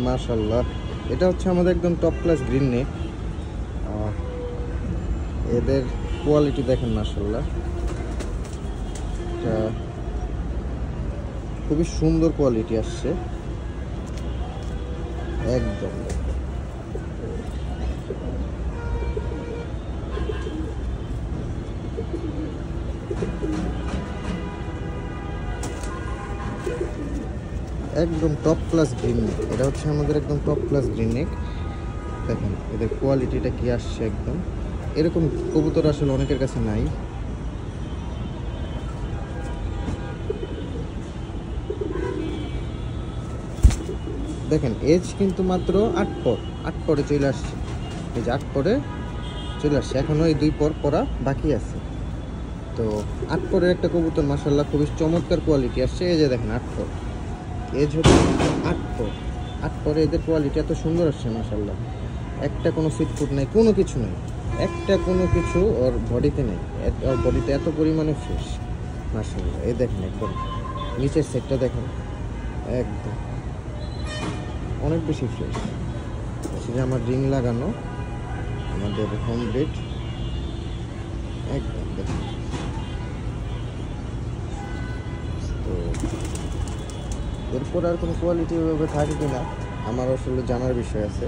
মাশাআল্লাহ, এটা হচ্ছে আমাদের একদম টপ ক্লাস গ্রিন নেক। এদের কোয়ালিটি দেখেন মাশাআল্লাহ, এটা খুবই সুন্দর কোয়ালিটি আসছে একদম। একদম টপ ক্লাস গ্রিন নেক, এটা হচ্ছে আমাদের একদম টপ ক্লাস গ্রিন নেক। দেখেন এদের কোয়ালিটিটা কি আসছে একদম। এরকম কবুতর আসলে অনেকের কাছে নাই। দেখেন এজ কিন্তু মাত্র 8 পরে চলে আসছে, এই যে 8 পরে চলে আসছে, এখনো এই 2 পর পরা বাকি আছে। তো 8 পরের একটা কবুতর মাশাআল্লাহ খুবই চমৎকার কোয়ালিটি আসছে। এই যে দেখেন 8 পর, এজ হচ্ছে 8 পরে এদের কোয়ালিটি এত সুন্দর আসছে মাশাআল্লাহ। একটা কোনো সিটফুট নেই, কোনো কিছু নেই, একটা কোনো কিছু ওর বডিতে নেই। ওর বডিতে এত পরিমাণে ফ্রেশ মাশাআল্লাহ। এই দেখেন একদম নিচের সেটটা দেখেন, একদম অনেক বেশি ফ্রেশ। সেটা আমার রিং লাগানো, আমাদের হোম ব্রিড একদম দেখেন। তো এরপর আর কোনো কোয়ালিটি ওইভাবে থাকে কিনা আমার আসলে জানার বিষয় আছে।